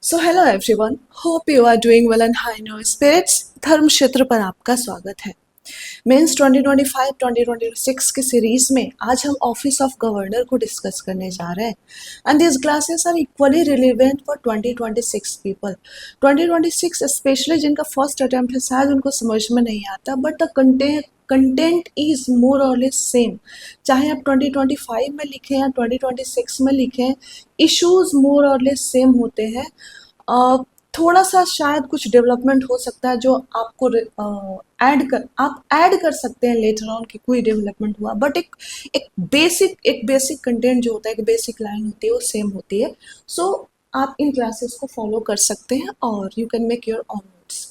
So hello everyone, hope you are doing well and high in your spirits. धर्म क्षेत्र पर आपका स्वागत है। मेंस 2025-2026 की सीरीज में आज हम ऑफिस ऑफ गवर्नर को डिस्कस करने जा रहे हैं and this classes are equally relevant for 2026 people. 2026 specially जिनका फर्स्ट अटेम्प्ट है, शायद उनको समझ में नहीं आता, but the content is more और लेस सेम। चाहे आप 2025 में लिखें या 2026 में लिखें, इश्यूज मोर और लेस सेम होते हैं। थोड़ा सा शायद कुछ डेवलपमेंट हो सकता है जो आपको आप ऐड कर सकते हैं लेटर ऑन कि कोई डेवलपमेंट हुआ, बट एक बेसिक कंटेंट जो होता है, एक बेसिक लाइन होती है, वो सेम होती है। सो आप इन क्लासेस को फॉलो कर सकते हैं और you can make your own notes.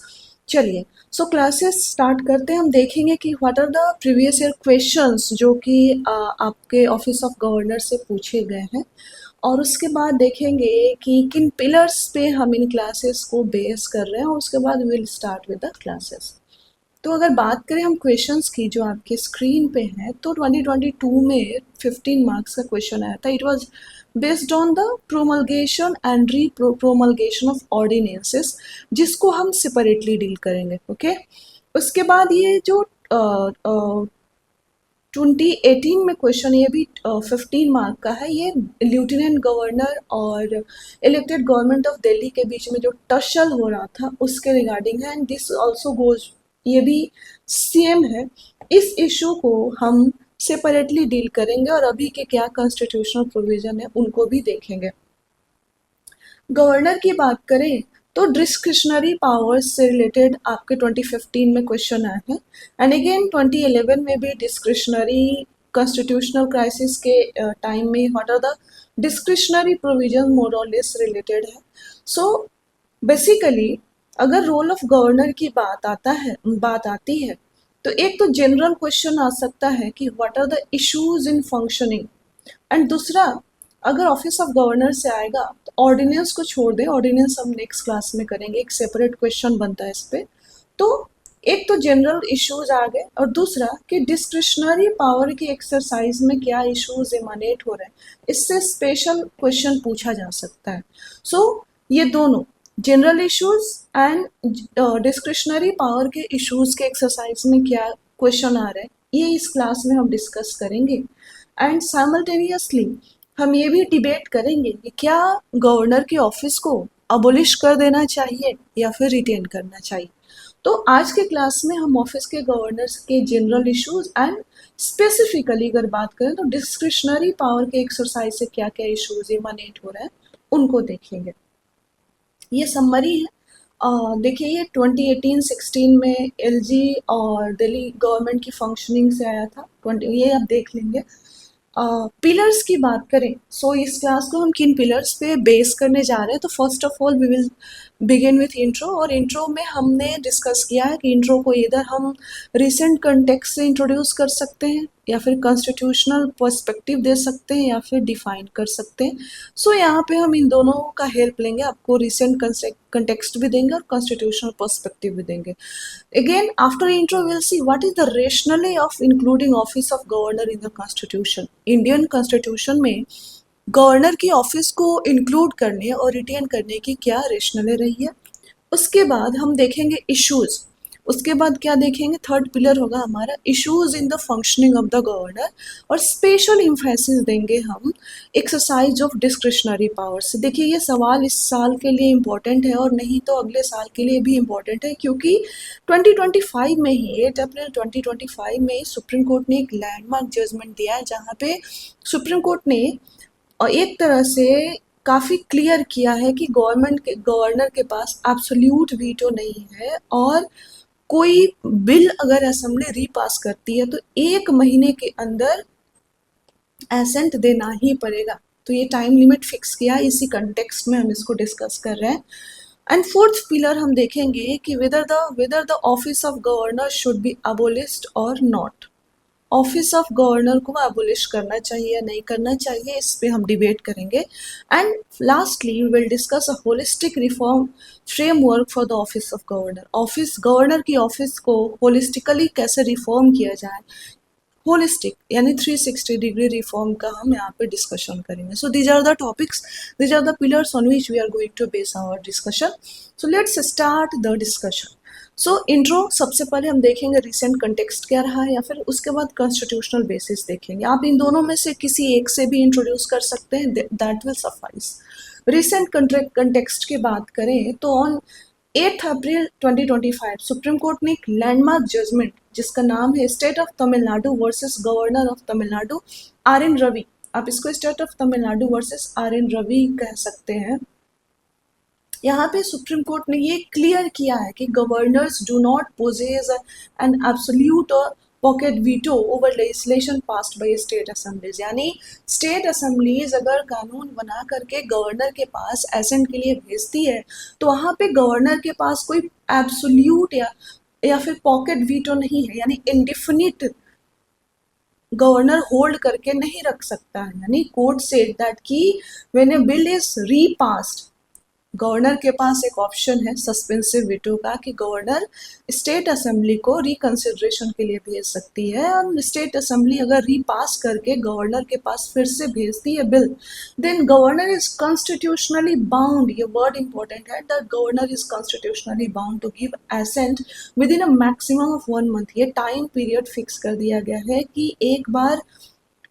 चलिए, सो क्लासेस स्टार्ट करते हैं। हम देखेंगे कि what are the previous year questions जो कि आपके ऑफिस ऑफ गवर्नर से पूछे गए हैं, और उसके बाद देखेंगे कि किन पिलर्स पे हम इन क्लासेस को बेस कर रहे हैं, और उसके बाद will start with the classes. तो अगर बात करें हम क्वेश्चंस की जो आपके स्क्रीन पे है, तो 2022 में 15 मार्क्स का क्वेश्चन आया था। It was based on the promulgation and re promulgation of ordinances, जिसको हम सेपरेटली डील करेंगे। ओके, उसके बाद ये जो 2018 में क्वेश्चन, ये भी 15 मार्क का है। ये लेफ्टिनेंट गवर्नर और इलेक्टेड गवर्नमेंट ऑफ दिल्ली के बीच में जो टसल हो रहा था उसके रिगार्डिंग है, एंड दिस ऑल्सो गोज, ये भी सेम है। इस इशू को हम सेपरेटली डील करेंगे और अभी के क्या कॉन्स्टिट्यूशनल प्रोविजन है उनको भी देखेंगे। गवर्नर की बात करें तो डिस्क्रिशनरी पावर्स से रिलेटेड आपके 2015 में क्वेश्चन आए हैं, एंड अगेन 2011 में भी डिस्क्रिशनरी कॉन्स्टिट्यूशनल क्राइसिस के टाइम में what are the discretionary provision more और लेस रिलेटेड है। सो बेसिकली अगर रोल ऑफ गवर्नर की बात आती है तो एक तो जनरल क्वेश्चन आ सकता है कि what are the issues in functioning, and दूसरा अगर ऑफिस ऑफ गवर्नर से आएगा तो ऑर्डिनेंस को छोड़ दें, ऑर्डिनेंस हम नेक्स्ट क्लास में करेंगे, एक सेपरेट क्वेश्चन बनता है इस पे। तो एक तो जनरल इश्यूज आ गए, और दूसरा कि डिस्क्रिशनरी पावर की एक्सरसाइज में क्या इश्यूज इमानेट हो रहे हैं, इससे स्पेशल क्वेश्चन पूछा जा सकता है। सो ये दोनों general issues and discretionary power के इश्यूज के एक्सरसाइज में क्या क्वेश्चन आ रहे हैं, ये इस क्लास में हम डिस्कस करेंगे। एंड साइमल्टेनियसली हम ये भी डिबेट करेंगे कि क्या गवर्नर के ऑफिस को अबोलिश कर देना चाहिए या फिर रिटेन करना चाहिए। तो आज के क्लास में हम ऑफिस के गवर्नर्स के जनरल इश्यूज एंड स्पेसिफिकली अगर बात करें तो डिस्क्रिशनरी पावर के एक्सरसाइज से क्या क्या इश्यूज इमानेट हो रहे हैं उनको देखेंगे। ये समरी है। देखिए, ये 2018-16 में एलजी और दिल्ली गवर्नमेंट की फंक्शनिंग से आया था। ये आप देख लेंगे। पिलर्स की बात करें, सो इस क्लास को हम किन पिलर्स पे बेस करने जा रहे हैं, तो first of all we will begin with intro. और इंट्रो में हमने डिस्कस किया है कि इंट्रो को इधर हम रिसेंट कंटेक्स्ट से इंट्रोड्यूस कर सकते हैं, या फिर कॉन्स्टिट्यूशनल पर्सपेक्टिव दे सकते हैं, या फिर डिफाइन कर सकते हैं। सो यहाँ पे हम इन दोनों का हेल्प लेंगे, आपको रिसेंट कंटेक्स्ट भी देंगे और कॉन्स्टिट्यूशनल पर्सपेक्टिव भी देंगे। Again, after intro, we'll see what is the rationale of including office of governor in the constitution. Indian constitution में गवर्नर की ऑफिस को इंक्लूड करने और रिटेन करने की क्या रेशनले रही है। उसके बाद हम देखेंगे इश्यूज। उसके बाद क्या देखेंगे, थर्ड पिलर होगा हमारा issues in the functioning of the governor, और स्पेशल इम्फेसिस देंगे हम एक्सरसाइज ऑफ डिस्क्रिशनरी पावर्स। देखिए, ये सवाल इस साल के लिए इम्पोर्टेंट है और नहीं तो अगले साल के लिए भी इम्पोर्टेंट है, क्योंकि 2025 में ही 8 अप्रैल 2025 में सुप्रीम कोर्ट ने एक लैंडमार्क जजमेंट दिया है, जहाँ पे सुप्रीम कोर्ट ने एक तरह से काफ़ी क्लियर किया है कि गवर्नर के पास एब्सोल्यूट वीटो नहीं है, और कोई बिल अगर असेंबली रीपास करती है तो 1 महीने के अंदर एसेंट देना ही पड़ेगा। तो ये टाइम लिमिट फिक्स किया, इसी कंटेक्स्ट में हम इसको डिस्कस कर रहे हैं। एंड फोर्थ पिलर हम देखेंगे कि whether the office of governor should B abolished और नॉट। ऑफिस ऑफ गवर्नर को अबोलिश करना चाहिए या नहीं करना चाहिए, इस पे हम डिबेट करेंगे। And lastly we will discuss a holistic reform framework for the office of governor. Governor की ऑफिस को होलिस्टिकली कैसे रिफॉर्म किया जाए, होलिस्टिक यानी 360 डिग्री रिफॉर्म का हम यहाँ पे डिस्कशन करेंगे. So these are the topics, these are the pillars on which we are going to base our discussion. So let's start the discussion. So intro सबसे पहले हम देखेंगे रिसेंट कंटेक्स्ट क्या रहा है, या फिर उसके बाद कॉन्स्टिट्यूशनल बेसिस देखेंगे. आप इन दोनों में से किसी एक से भी इंट्रोड्यूस कर सकते हैं, that will suffice. Recent context की बात करें तो ऑन 8 अप्रैल 2025 सुप्रीम कोर्ट ने एक लैंडमार्क जजमेंट जिसका नाम है state of Tamil Nadu versus governor of Tamil Nadu R N Ravi, आप इसको state of Tamil Nadu versus R N Ravi कह सकते हैं. यहाँ पे सुप्रीम कोर्ट ने ये क्लियर किया है कि governors do not possess an absolute और pocket veto over legislation passed by state assemblies. यानी स्टेट असेंबलीज अगर कानून बना करके गवर्नर के पास एसेंट के लिए भेजती है तो वहाँ पे गवर्नर के पास कोई एब्सोल्यूट या फिर पॉकेट वीटो नहीं है, यानी इंडिफिनिट गवर्नर होल्ड करके नहीं रख सकता है. यानी कोर्ट सेड दैट कि when a bill is repassed, governor के पास एक ऑप्शन है सस्पेंसिव वीटो का कि गवर्नर स्टेट असेंबली को रिकंसिडरेशन के लिए भेज सकती है, और स्टेट असेंबली अगर रीपास करके गवर्नर के पास फिर से भेजती है bill, then governor is constitutionally bound, ये वर्ड इंपॉर्टेंट है, that governor is constitutionally bound to give assent within a maximum of 1 month. ये टाइम पीरियड फिक्स कर दिया गया है कि एक बार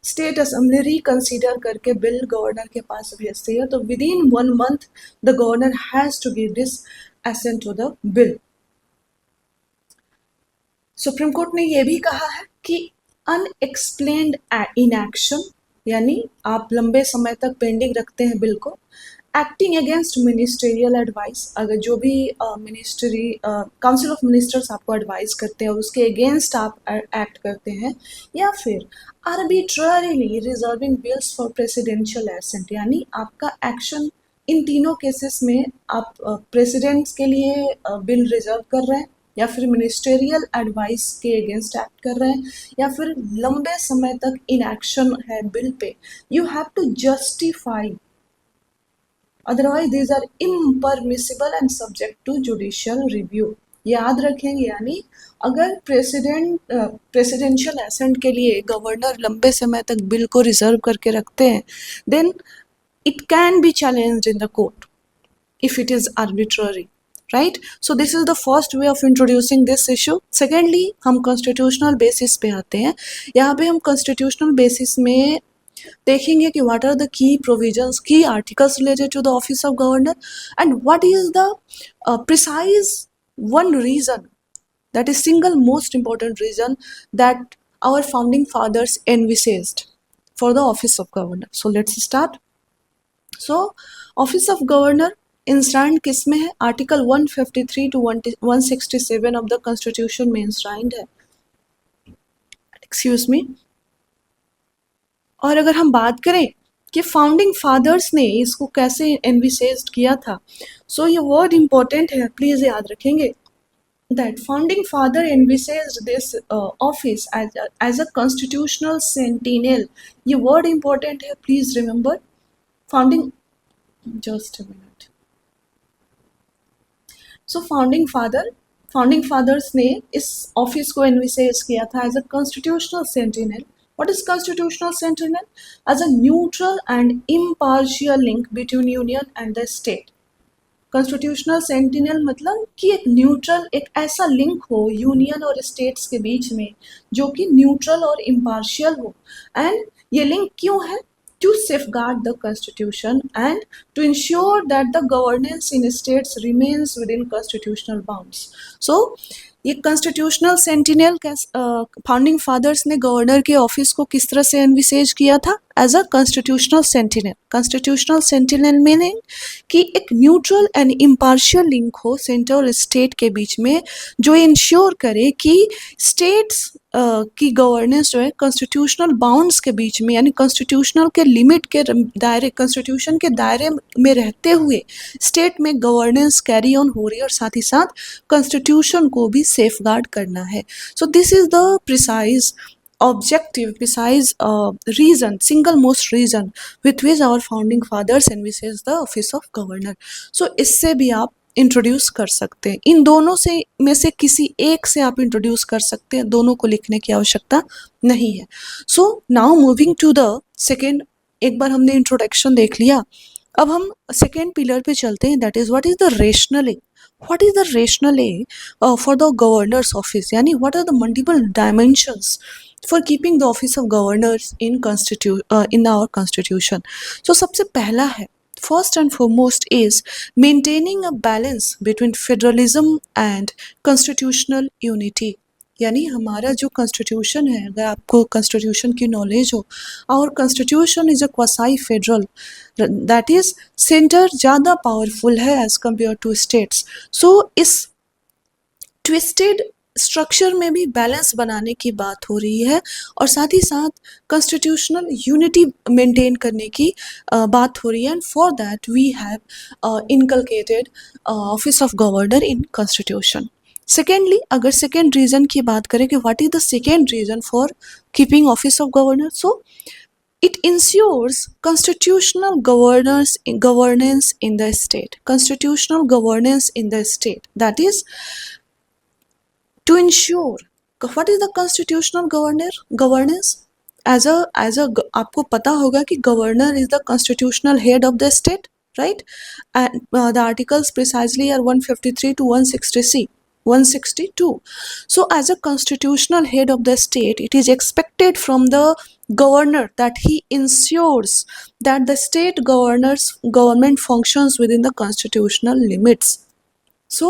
स्टेट असेंबली रिकंसीडर करके बिल गवर्नर के पास भेजती है तो within 1 month the governor has to give this assent to the bill. Supreme court ने यह भी कहा है कि अनएक्सप्लेन्ड इनएक्शन, यानी आप लंबे समय तक पेंडिंग रखते हैं बिल को, एक्टिंग अगेंस्ट मिनिस्टेरियल एडवाइस, अगर जो भी मिनिस्ट्री काउंसिल ऑफ मिनिस्टर्स आपको एडवाइस करते हैं और उसके अगेंस्ट आप एक्ट करते हैं, या फिर arbitrarily reserving bills for presidential assent, यानी आपका एक्शन इन तीनों केसेस में आप प्रेसिडेंट्स के लिए बिल रिजर्व कर रहे हैं, या फिर मिनिस्टेरियल एडवाइस के अगेंस्ट एक्ट कर रहे हैं, या फिर लंबे समय तक इनएक्शन है बिल पे, you have to justify, otherwise these are impermissible and subject to judicial review. याद रखेंगे, यानी अगर प्रेसिडेंशियल एसेंट के लिए गवर्नर लंबे समय तक बिल को रिजर्व करके रखते हैं, then it can be challenged in the court if it is arbitrary, right? So this is the first way of introducing this issue. Secondly, हम constitutional basis पे आते हैं. यहाँ पे हम constitutional basis में देखेंगे कि what are the key provisions, key articles related to the office of governor, and what is the precise one reason, that is single most important reason that our founding fathers envisaged for the office of governor. So let's start. So office of governor इंस्ट्राइंड किस में है? Article 153 to 167 of the constitution में enshrined है, excuse me. और अगर हम बात करें कि फाउंडिंग फादर्स ने इसको कैसे एनविसेज किया था, सो ये वर्ड इंपॉर्टेंट है, प्लीज याद रखेंगे, that founding father envisages this office as a constitutional sentinel. ये वर्ड इंपॉर्टेंट है, please remember. Founding, just a minute. So founding fathers ने इस ऑफिस को एनविसेज किया था as a constitutional sentinel. What is constitutional sentinel? As a neutral and impartial link between union and the state. Constitutional sentinel मतलब कि एक neutral, एक ऐसा लिंक हो यूनियन और स्टेट्स के बीच में जो कि न्यूट्रल और इम्पार्शियल हो. एंड ये लिंक क्यों है? To safeguard the constitution and to ensure that the governance in states remains within constitutional bounds. So ये कॉन्स्टिट्यूशनल सेंटिनल फाउंडिंग फादर्स ने गवर्नर के ऑफिस को किस तरह से एनविसेज किया था? As a constitutional sentinel. Constitutional sentinel meaning कि एक न्यूट्रल एंड इम्पार्शियल लिंक हो सेंटर और स्टेट के बीच में, जो इंश्योर करे कि स्टेट्स की गवर्नेंस जो है कॉन्स्टिट्यूशनल बाउंड्स के बीच में, यानी कॉन्स्टिट्यूशनल के लिमिट के दायरे, कॉन्स्टिट्यूशन के दायरे में रहते हुए स्टेट में गवर्नेंस कैरी ऑन हो रही है, और साथ ही साथ कॉन्स्टिट्यूशन को भी सेफगार्ड करना है. So this is the precise objective, precise reason, single most reason with which our founding fathers envisaged the office of governor. So इससे भी आप इंट्रोड्यूस कर सकते हैं। इन दोनों से में से किसी एक से आप इंट्रोड्यूस कर सकते हैं, दोनों को लिखने की आवश्यकता नहीं है। So now moving to the second, एक बार हमने इंट्रोडक्शन देख लिया, अब हम सेकेंड पिलर पे चलते हैं, that is what is the rationale. What is the rationale for the governors office, यानी what are the multiple dimensions for keeping the office of governors in our constitution. So सबसे पहला है, first and foremost, is maintaining a balance between federalism and constitutional unity। यानी हमारा जो constitution है, अगर आपको कॉन्स्टिट्यूशन की नॉलेज हो, और constitution is a quasi federal, that is centre ज़्यादा पावरफुल है एज कम्पेयर टू स्टेट्स। सो इस ट्विस्टेड स्ट्रक्चर में भी बैलेंस बनाने की बात हो रही है, और साथ ही साथ कॉन्स्टिट्यूशनल यूनिटी मेंटेन करने की बात हो रही है। And for that we have inculcated office of governor in constitution. Secondly, अगर सेकेंड रीजन की बात करें कि what is the second reason for keeping office of governor, so it ensures constitutional governance in the state, constitutional governance in the state, that is to ensure what is the constitutional governance as a आपको पता होगा कि governor is the constitutional head of the state, right? And the articles precisely are 153 to 162. So as a constitutional head of the state, it is expected from the governor that he ensures that the state government functions within the constitutional limits. So,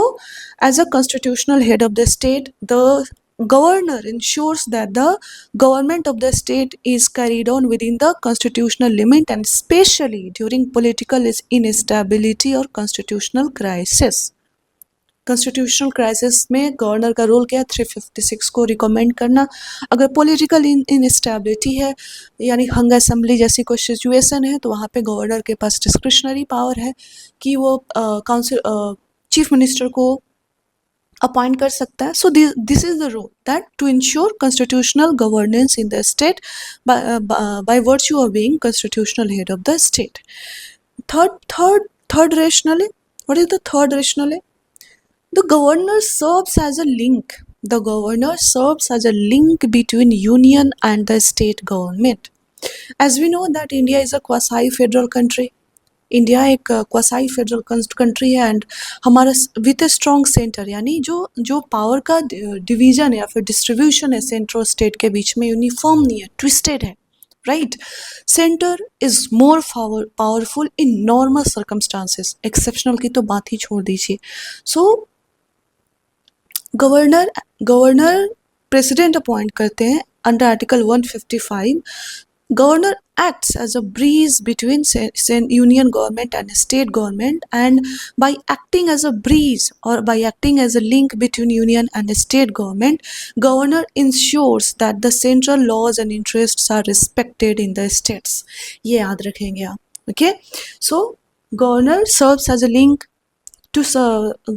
as a constitutional head of the state, the governor ensures that the government of the state is carried on within the constitutional limit, and especially during political instability or constitutional crisis. Constitutional crisis में governor का role क्या है? 356 को recommend करना। अगर political instability है, यानी हंग assembly जैसी कोई सिचुएशन है, तो वहाँ पे गवर्नर के पास डिस्क्रिशनरी पावर है कि वो काउंसिल चीफ मिनिस्टर को अपॉइंट कर सकता है। So this is the role that to ensure constitutional governance in the state by virtue of being constitutional head of the state. Third rationale, what is the third rationale? The governor serves as a link. The governor serves as a link between union and the state government. As we know that India is a quasi-federal country. India एक quasi federal country है, and हमारा with a strong centre, यानी जो power का division या फिर distribution है centre और स्टेट के बीच में यूनिफॉर्म नहीं है, ट्विस्टेड है, right? Centre is more powerful in normal circumstances, exceptional की तो बात ही छोड़ दीजिए। सो गवर्नर प्रेसिडेंट अपॉइंट करते हैं under article 155। Governor acts as a breeze between union government and state government, and by acting as a breeze or by acting as a link between union and state government, governor ensures that the central laws and interests are respected in the states. ये याद रखेंगे आप, okay? So governor serves as a link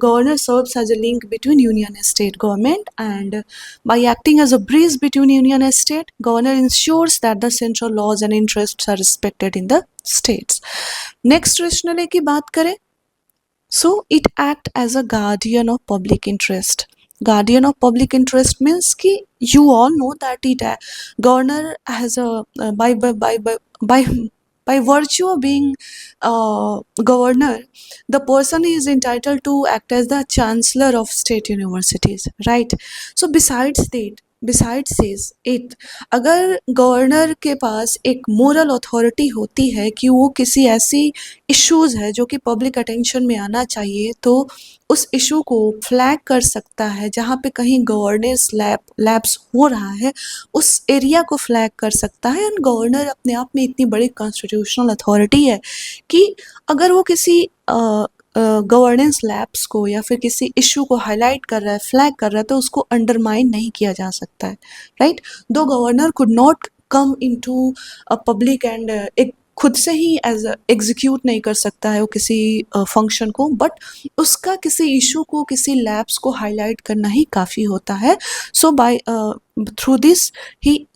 governor serves as a link between union and state government, and by acting as a breeze between union and state, governor ensures that the central laws and interests are respected in the states. Next rationale की बात करें, so it act as a guardian of public interest. Guardian of public interest means कि you all know that governor has a by virtue of being governor, the person is entitled to act as the chancellor of state universities, right? So besides it, अगर governor के पास एक moral authority होती है कि वो किसी ऐसी इश्यूज है जो कि पब्लिक अटेंशन में आना चाहिए, तो उस इशू को फ्लैग कर सकता है। जहाँ पे कहीं गवर्नेंस लैप्स हो रहा है, उस एरिया को फ्लैग कर सकता है। एंड गवर्नर अपने आप में इतनी बड़ी कॉन्स्टिट्यूशनल अथॉरिटी है कि अगर वो किसी गवर्नेंस लैप्स को या फिर किसी इशू को हाईलाइट कर रहा है, फ्लैग कर रहा है, तो उसको अंडरमाइन नहीं किया जा सकता है, राइट? दो governor could not come into a public and एक खुद से ही एज एग्जीक्यूट नहीं कर सकता है वो किसी फंक्शन को, बट उसका किसी इशू को, किसी लैब्स को हाईलाइट करना ही काफ़ी होता है। So by through this he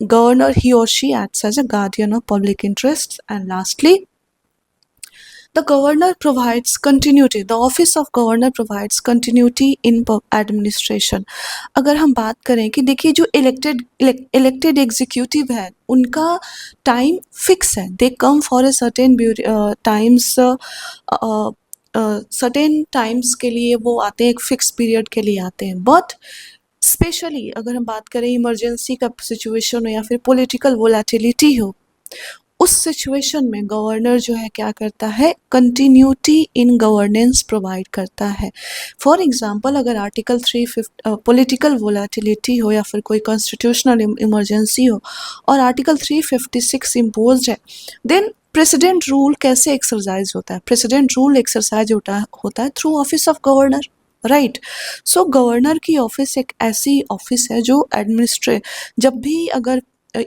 और she acts as a guardian of public interest. And lastly, The governor provides continuity. The office of governor provides continuity in administration. अगर हम बात करें कि देखिए जो इलेक्टेड एग्जीक्यूटिव है उनका टाइम फिक्स है. They come for a certain times, certain times के लिए वो आते हैं, एक फिक्स पीरियड के लिए आते हैं. बट स्पेशली अगर हम बात करें इमरजेंसी का सिचुएशन हो या फिर पॉलिटिकल वोलेटिलिटी हो, उस सिचुएशन में गवर्नर जो है क्या करता है, कंटिन्यूटी इन गवर्नेंस प्रोवाइड करता है. फॉर एग्जांपल अगर आर्टिकल 350 पॉलिटिकल वोलेटिलिटी हो या फिर कोई कॉन्स्टिट्यूशनल इमरजेंसी हो और आर्टिकल 356 इम्पोज्ड है, देन प्रेसिडेंट रूल कैसे एक्सरसाइज होता है? प्रेसिडेंट रूल एक्सरसाइज होता है through office of governor, right. So governor की ऑफिस एक ऐसी ऑफिस है जो जब भी अगर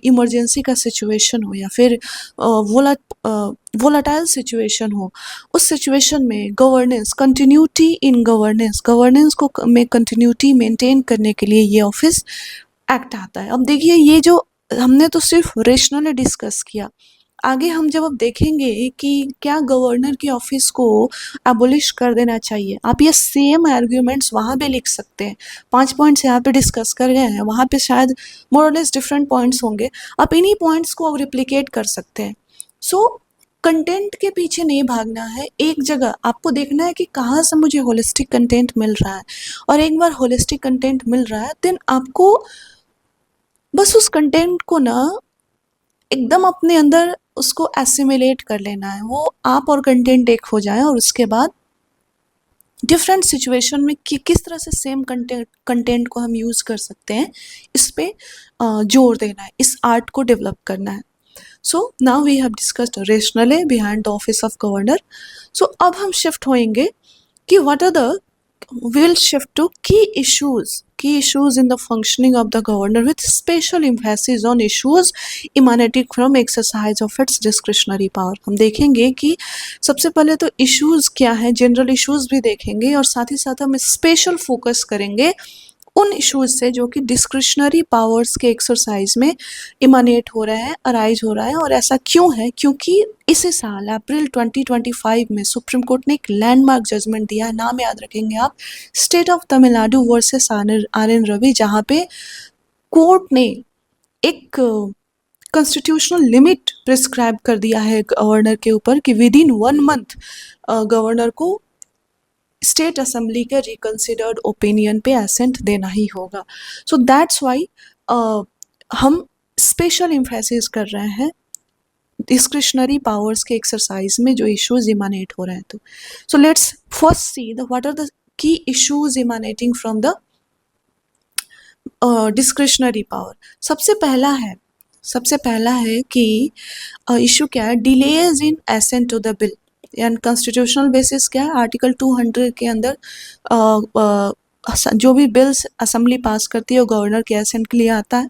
इमरजेंसी का सिचुएशन हो या फिर वोलाटाइल सिचुएशन हो, उस सिचुएशन में गवर्नेंस, कंटिन्यूटी इन गवर्नेंस को में कंटिन्यूटी मेंटेन करने के लिए ये ऑफिस एक्ट आता है. अब देखिए ये जो हमने तो सिर्फ रेशनली डिस्कस किया, आगे हम जब अब देखेंगे कि क्या गवर्नर की ऑफिस को एबोलिश कर देना चाहिए, आप ये सेम आर्ग्यूमेंट्स वहाँ पे लिख सकते हैं. 5 पॉइंट्स यहाँ पे डिस्कस कर गए हैं, वहाँ पे शायद मोर और लेस डिफरेंट पॉइंट्स होंगे, आप इन्हीं पॉइंट्स को अब रिप्लिकेट कर सकते हैं. सो कंटेंट के पीछे नहीं भागना है, एक जगह आपको देखना है कि कहाँ से मुझे होलिस्टिक कंटेंट मिल रहा है, और एक बार होलिस्टिक कंटेंट मिल रहा है देन आपको बस उस कंटेंट को ना एकदम अपने अंदर उसको एसिमिलेट कर लेना है, वो आप और कंटेंट एक हो जाए, और उसके बाद डिफरेंट सिचुएशन में किस तरह से सेम कंटेंट को हम यूज़ कर सकते हैं, इस पे जोर देना है, इस आर्ट को डेवलप करना है. So now we have discussed rationally behind the office of governor. So अब हम शिफ्ट होएंगे कि what are the we will shift to key issues in the functioning of the governor with special emphasis on issues emanating from exercise of its discretionary power. हम देखेंगे कि सबसे पहले तो issues क्या है, जनरल issues भी देखेंगे, और साथ ही साथ हम स्पेशल फोकस करेंगे उन इश्यूज से जो कि डिस्क्रिशनरी पावर्स के एक्सरसाइज में इमानेट हो रहे हैं, अराइज हो रहा है. और ऐसा क्यों है? क्योंकि इसी साल अप्रैल 2025 में सुप्रीम कोर्ट ने एक लैंडमार्क जजमेंट दिया है, नाम याद रखेंगे आप, state of Tamil Nadu versus R N Ravi, जहाँ पे कोर्ट ने एक कॉन्स्टिट्यूशनल लिमिट प्रिस्क्राइब कर दिया है गवर्नर के ऊपर कि विद इन 1 मंथ गवर्नर को स्टेट असेंबली के रिकंसिडर्ड ओपिनियन पे एसेंट देना ही होगा. सो दैट्स वाई हम स्पेशल इम्फेसिस कर रहे हैं डिस्क्रिशनरी पावर्स के एक्सरसाइज में जो इश्यूज इमानेट हो रहे हैं. तो so let's first see the what are the key issues emanating from the discretionary power. सबसे पहला है कि इशू क्या है, delays in assent to the bill. And constitutional basis क्या है, आर्टिकल 200 के अंदर जो भी बिल्स असेंबली पास करती है वो गवर्नर के एसेंट के लिए आता है.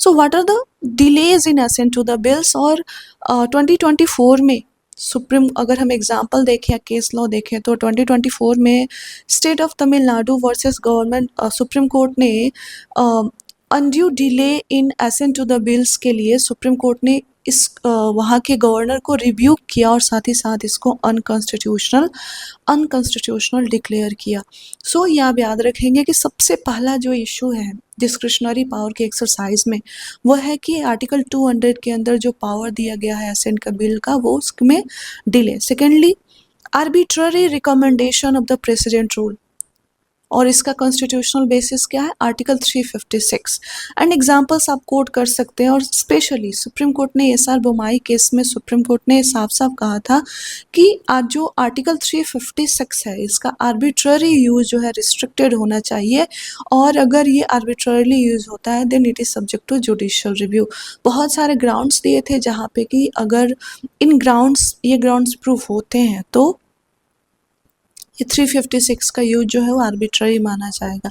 So what are the delays in assent to the bills. और 2024 में सुप्रीम, अगर हम एग्जांपल देखें या केस लॉ देखें तो 2024 में state of Tamil Nadu versus government, supreme court ने undue delay in assent to the bills के लिए सुप्रीम कोर्ट ने इस वहाँ के गवर्नर को रिब्यूक किया और साथ ही साथ इसको अनकॉन्स्टिट्यूशनल डिक्लेयर किया. सो ये आप याद रखेंगे कि सबसे पहला जो इशू है डिस्क्रिशनरी पावर के एक्सरसाइज में वो है कि आर्टिकल 200 के अंदर जो पावर दिया गया है एसेंट का बिल का, वो उसमें delay. Secondly, arbitrary recommendation of the president rule, और इसका कॉन्स्टिट्यूशनल बेसिस क्या है, आर्टिकल 356. एंड एग्जांपल्स आप कोट कर सकते हैं. और स्पेशली सुप्रीम कोर्ट ने एसआर बोमाई केस में सुप्रीम कोर्ट ने साफ साफ कहा था कि आज जो आर्टिकल 356 है इसका आर्बिट्ररी यूज जो है रिस्ट्रिक्टेड होना चाहिए, और अगर ये आर्बिट्ररीली यूज होता है then it is subject to judicial review. बहुत सारे ग्राउंड्स दिए थे जहाँ पे कि अगर ये ग्राउंड्स प्रूफ होते हैं तो ये 356 का यूज जो है वो आर्बिट्ररी माना जाएगा.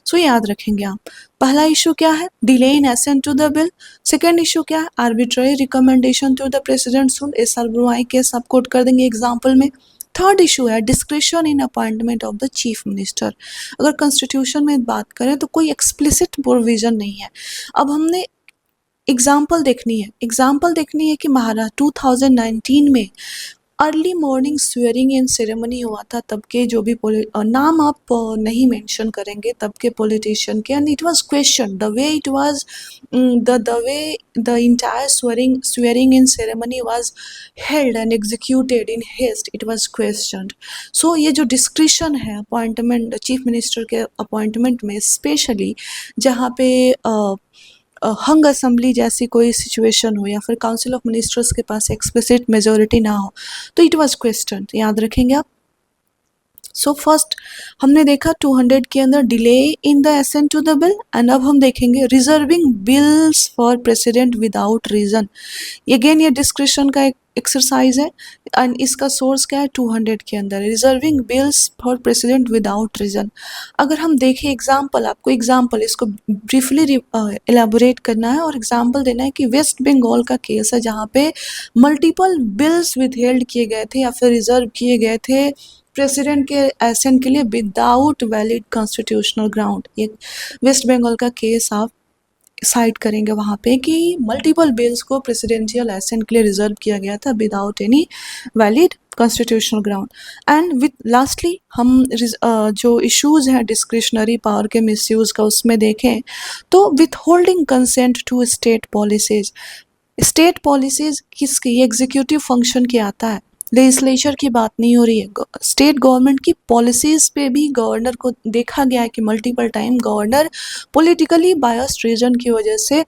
सो याद रखेंगे आप. पहला इशू क्या है, delay in assent to the bill. Second issue क्या है, arbitrary recommendation to the president rule. S R Bommai case आप कोट कर देंगे एग्जाम्पल में. थर्ड इशू है discretion in appointment of the chief minister. अगर कॉन्स्टिट्यूशन में बात करें तो कोई एक्सप्लिसिट प्रोविजन नहीं है. अब हमने एग्जाम्पल देखनी है कि 2019 में early morning swearing in ceremony हुआ था तब के जो भी नाम आप नहीं मेंशन करेंगे तब के पॉलिटिशियन के, and it was question the way it was, the way the entire swearing in ceremony was held and executed in haste, it was questioned. So ये जो डिस्क्रिशन है अपॉइंटमेंट चीफ मिनिस्टर के appointment में, specially जहाँ पे हंग assembly जैसी कोई situation हो या फिर काउंसिल ऑफ मिनिस्टर्स के पास एक्सप्लिसिट मेजोरिटी ना हो, तो इट वाज क्वेश्चन, याद रखेंगे आप। सो फर्स्ट हमने देखा 200 के अंदर delay in the assent to the bill, and अब हम देखेंगे reserving bills for president without reason. Again ये डिस्क्रिशन का एक एक्सरसाइज है, एंड इसका सोर्स क्या है 200 के अंदर, reserving bills for president without reason. अगर हम देखें एग्जाम्पल, आपको एग्जाम्पल इसको ब्रीफली एलाबोरेट करना है और एग्जाम्पल देना है कि वेस्ट बंगाल का केस है जहाँ पे मल्टीपल बिल्स विदहेल्ड किए गए थे या फिर रिजर्व किए गए थे प्रेसिडेंट के एसेंट के लिए विदाउट वैलिड कॉन्स्टिट्यूशनल ग्राउंड। ये वेस्ट बंगाल का केस आप साइड करेंगे वहाँ पे कि मल्टीपल बिल्स को प्रेसिडेंशियल एसेंट के लिए रिजर्व किया गया था without any valid constitutional ground. And with lastly हम जो इश्यूज हैं डिस्क्रिशनरी पावर के मिसयूज का उसमें देखें तो withholding consent to state policies. State policies किसकी, एग्जीक्यूटिव फंक्शन के आता है, लेजिस्लेचर की बात नहीं हो रही है। स्टेट गवर्नमेंट की पॉलिसीज पे भी गवर्नर को देखा गया है कि multiple time governor politically biased reason की वजह से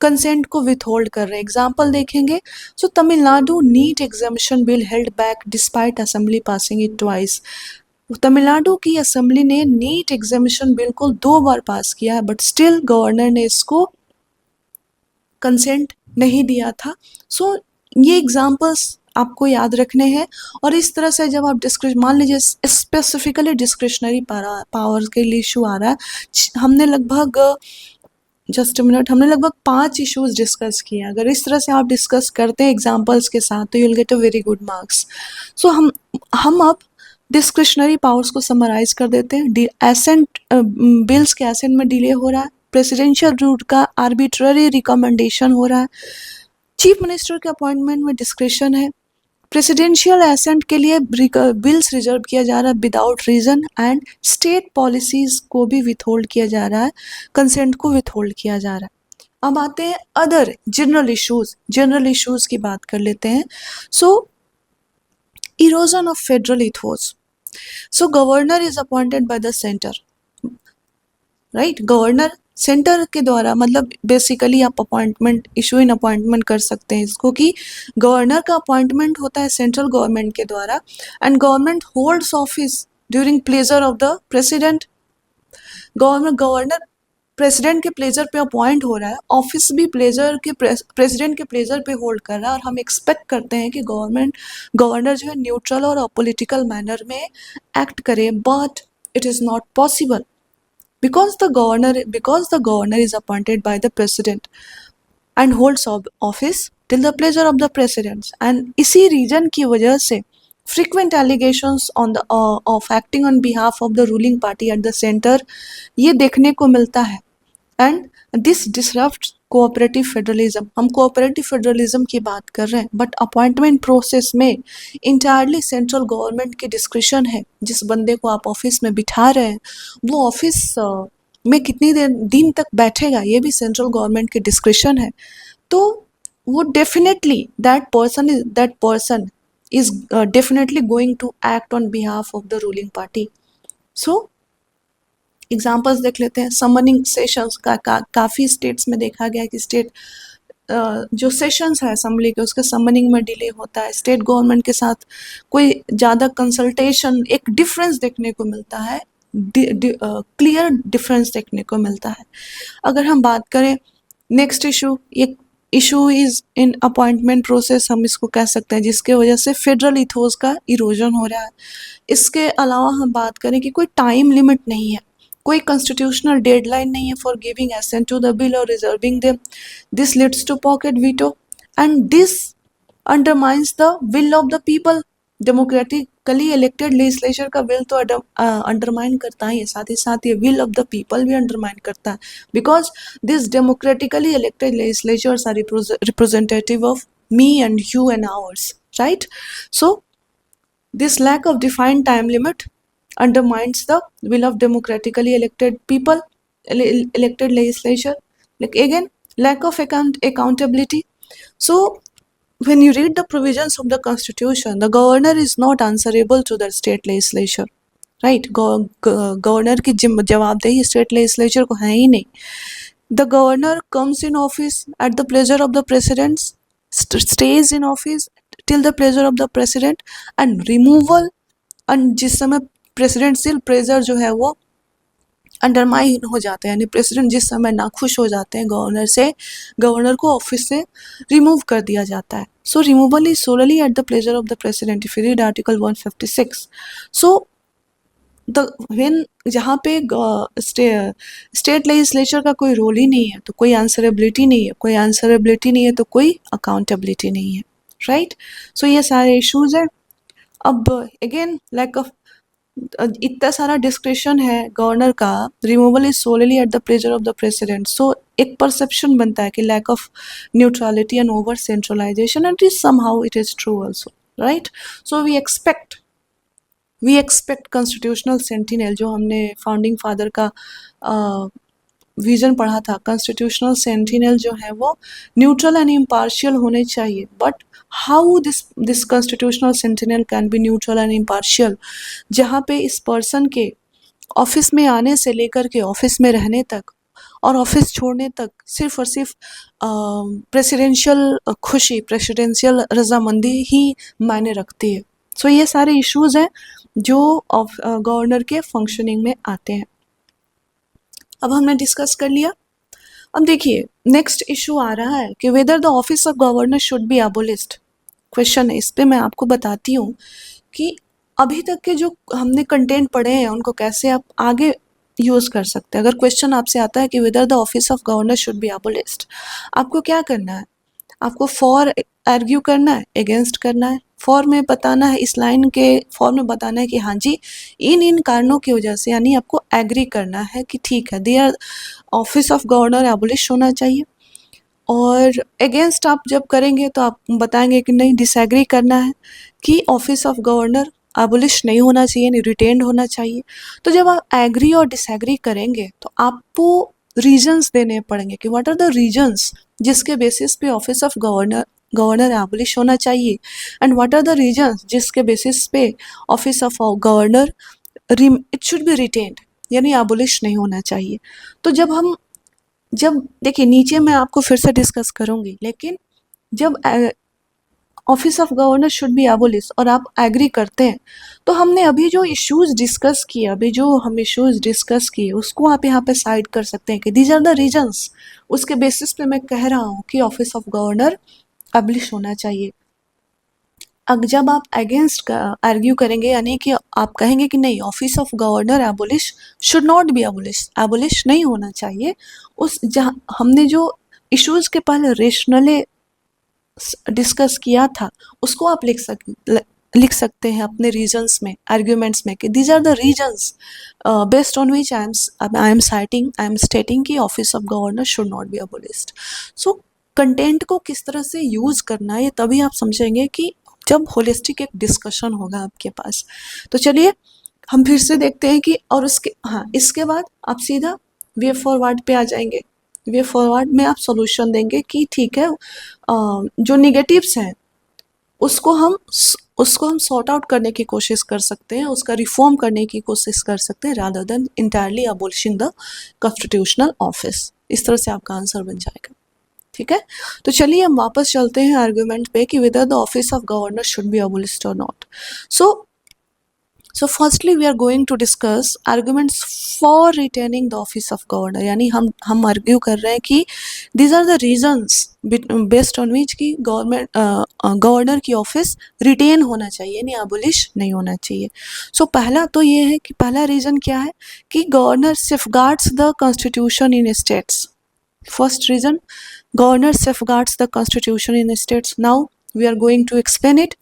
कंसेंट को विथहोल्ड कर रहे हैं। एग्जाम्पल देखेंगे, so Tamil Nadu NEET examination bill held back despite assembly passing it twice. Tamil Nadu की असेंबली ने नीट एग्जामिशन बिल को 2 बार पास किया है, बट स्टिल गवर्नर ने इसको कंसेंट नहीं दिया था। सो ये एग्जाम्पल्स आपको याद रखने हैं, और इस तरह से जब आप मान लीजिए स्पेसिफिकली डिस्क्रिशनरी पावर के लिए इशू आ रहा है, हमने लगभग जस्ट मिनट हमने लगभग 5 इश्यूज डिस्कस किए। अगर इस तरह से आप डिस्कस करते हैं एग्जाम्पल्स के साथ तो you will get a very good marks. So हम अब डिस्क्रिशनरी पावर्स को समराइज कर देते हैं। एसेंट बिल्स के एसेंट में डिले हो रहा है, प्रेसिडेंशियल रूट का आर्बिट्ररी रिकमेंडेशन हो रहा है, चीफ मिनिस्टर के अपॉइंटमेंट में डिस्क्रिशन है, प्रेसिडेंशियल एसेंट के लिए बिल्स रिजर्व किया जा रहा है without reason, and state policies को भी विथहोल्ड किया जा रहा है, कंसेंट को विथहोल्ड किया जा रहा है। अब आते हैं अदर जनरल इश्यूज की बात कर लेते हैं। So erosion of federal ethos. So governor is appointed by the centre, right. Governor centre के द्वारा, मतलब बेसिकली आप अपॉइंटमेंट इशू इन अपॉइंटमेंट कर सकते हैं इसको कि गवर्नर का अपॉइंटमेंट होता है सेंट्रल गवर्नमेंट के द्वारा, and government holds office during pleasure of the president. Governor president के प्लेजर पे अपॉइंट हो रहा है, ऑफिस भी प्रेसिडेंट के प्लेजर पे होल्ड कर रहा है, और हम एक्सपेक्ट करते हैं कि गवर्नर जो है न्यूट्रल और पॉलिटिकल मैनर में एक्ट करे, but it is not possible because the governor is appointed by the president and holds office till the pleasure of the president, and इसी रीजन की वजह से frequent allegations on the of acting on behalf of the ruling party at the center ये देखने को मिलता है, and this disrupts cooperative federalism. हम कोऑपरेटिव फेडरलिज्म की बात कर रहे हैं, बट अपॉइंटमेंट प्रोसेस में इंटायरली सेंट्रल गवर्नमेंट की डिस्क्रिशन है। जिस बंदे को आप ऑफिस में बिठा रहे हैं वो ऑफिस में कितनी दिन तक बैठेगा ये भी सेंट्रल गवर्नमेंट की डिस्क्रिशन है। तो वो definitely that person is definitely going to act on behalf of the ruling party. So examples देख लेते हैं। समनिंग सेशंस का काफ़ी स्टेट्स में देखा गया कि स्टेट जो सेशंस है असेंबली के उसके समनिंग में डिले होता है, स्टेट गवर्नमेंट के साथ कोई ज़्यादा कंसल्टेशन, एक डिफरेंस देखने को मिलता है, क्लियर डिफरेंस देखने को मिलता है। अगर हम बात करें next issue is in appointment process, हम इसको कह सकते हैं जिसके वजह से फेडरल इथोस का इरोजन हो रहा है। इसके अलावा हम बात करें कि कोई टाइम लिमिट नहीं है, कोई कॉन्स्टिट्यूशनल डेडलाइन नहीं है for giving assent to the bill और reserving them. This leads to pocket veto and this undermines the will of the people. Democratically elected legislature का विल तो अंडरमाइन करता ही है, साथ ही साथ ये विल ऑफ द पीपल भी अंडरमाइन करता है, because this democratically elected legislatures are representative of me and you and ours, right. So This lack of defined time limit undermines the will of democratically elected people, elected legislature. Like again, lack of accountability. So when you read the provisions of the constitution, the governor is not answerable to the state legislature, right? Governor की जवाबदेही state legislature को है ही नहीं. The governor comes in office at the pleasure of the president, stays in office till the pleasure of the president, and removal, and जिस समय presidential pleasure जो है वो अंडरमाइन हो जाता है, यानी प्रेसिडेंट जिस समय नाखुश हो जाते हैं गवर्नर से, गवर्नर को ऑफिस से रिमूव कर दिया जाता है. सो removal is solely at the pleasure of the president if you read article 156. So the when जहाँ पे स्टेट लेजिस्लेचर का कोई रोल ही नहीं है तो कोई आंसरेबिलिटी नहीं है, कोई आंसरेबिलिटी नहीं है तो कोई अकाउंटेबिलिटी नहीं है, राइट? सो ये सारे इश्यूज हैं. अब अगेन लैक ऑफ इतना सारा डिस्क्रिप्शन है गवर्नर का, removal is solely at the pleasure of the president. So एक परसेप्शन बनता है कि lack of neutrality and over centralisation, and is somehow it is true also, right? So we expect constitutional sentinel, जो हमने founding father का vision पढ़ा था, constitutional sentinel जो है वो न्यूट्रल एंड इम्पार्शियल होने चाहिए. But how this constitutional sentinel can be neutral and impartial, जहाँ पे इस पर्सन के ऑफिस में आने से लेकर के ऑफिस में रहने तक और ऑफिस छोड़ने तक सिर्फ और सिर्फ प्रेसिडेंशियल खुशी, प्रेसिडेंशियल रजामंदी ही मायने रखती है. सो ये सारे इश्यूज हैं जो गवर्नर के फंक्शनिंग में आते हैं. अब हमने डिस्कस कर लिया. अब देखिए नेक्स्ट इशू आ रहा है कि whether the office of governor should B एबोलिश्ड. Question है, इस पे मैं आपको बताती हूँ कि अभी तक के जो हमने कंटेंट पढ़े हैं उनको कैसे आप आगे यूज़ कर सकते हैं. अगर क्वेश्चन आपसे आता है कि whether the office of governor should B एबोलिश्ड, आपको क्या करना है? आपको फॉर आर्ग्यू करना है, अगेंस्ट करना है. फॉर में बताना है, इस लाइन के फॉर में बताना है कि हाँ जी इन कारणों की वजह से, यानी आपको एग्री करना है कि ठीक है their office of governor abolish होना चाहिए. और अगेंस्ट आप जब करेंगे तो आप बताएंगे कि नहीं, डिसएग्री करना है कि ऑफिस ऑफ गवर्नर एबोलिश नहीं होना चाहिए, नहीं रिटेन्ड होना चाहिए. तो जब आप एग्री और डिसएग्री करेंगे तो आपको रीजंस देने पड़ेंगे कि व्हाट आर द रीजंस जिसके बेसिस पे ऑफिस ऑफ गवर्नर एबोलिश होना चाहिए, and what are the reasons जिसके बेसिस पे office of governor it should be retained, यानी एबोलिश नहीं होना चाहिए. तो जब देखिए नीचे मैं आपको फिर से डिस्कस करूंगी, लेकिन जब office of governor should B abolish और आप एग्री करते हैं, तो हमने अभी जो इश्यूज डिस्कस किए उसको आप यहाँ पे साइड कर सकते हैं कि दीज आर द रीजंस, उसके बेसिस पे मैं कह रहा हूँ कि ऑफिस ऑफ गवर्नर एबलिश होना चाहिए. अब जब आप अगेंस्ट आर्ग्यू करेंगे, यानी कि आप कहेंगे कि नहीं office of governor abolish should not B abolish नहीं होना चाहिए, उस जहाँ हमने जो इश्यूज के पहले रेशनली डिस्कस किया था उसको आप लिख सकते हैं अपने रीजंस में, आर्ग्यूमेंट्स में कि these are the reasons based on which I am stating कि office of governor should not be abolished. So content को किस तरह से यूज करना है ये तभी आप समझेंगे कि जब होलिस्टिक एक डिस्कशन होगा आपके पास. तो चलिए हम फिर से देखते हैं कि और इसके बाद आप सीधा वे फॉरवर्ड पे आ जाएंगे. वे फॉरवर्ड में आप सॉल्यूशन देंगे कि ठीक है जो निगेटिव्स हैं उसको हम सॉर्ट आउट करने की कोशिश कर सकते हैं, उसका रिफॉर्म करने की कोशिश कर सकते हैं, rather than entirely abolishing the constitutional office. इस तरह से आपका आंसर बन जाएगा. ठीक है, तो चलिए हम वापस चलते हैं आर्ग्यूमेंट पे कि whether the office of governor should B एबोलिश्ड और not. So firstly we are going to discuss arguments for retaining the office of governor, यानी हम argue कर रहे हैं कि these are the reasons based on which कि गवर्नर की office retain होना चाहिए, यानी एबोलिश नहीं होना चाहिए. सो पहला तो ये है कि पहला रीज़न क्या है कि governor safeguards the constitution in states. First reason, governor safeguards the constitution in states. Now we are going to explain it.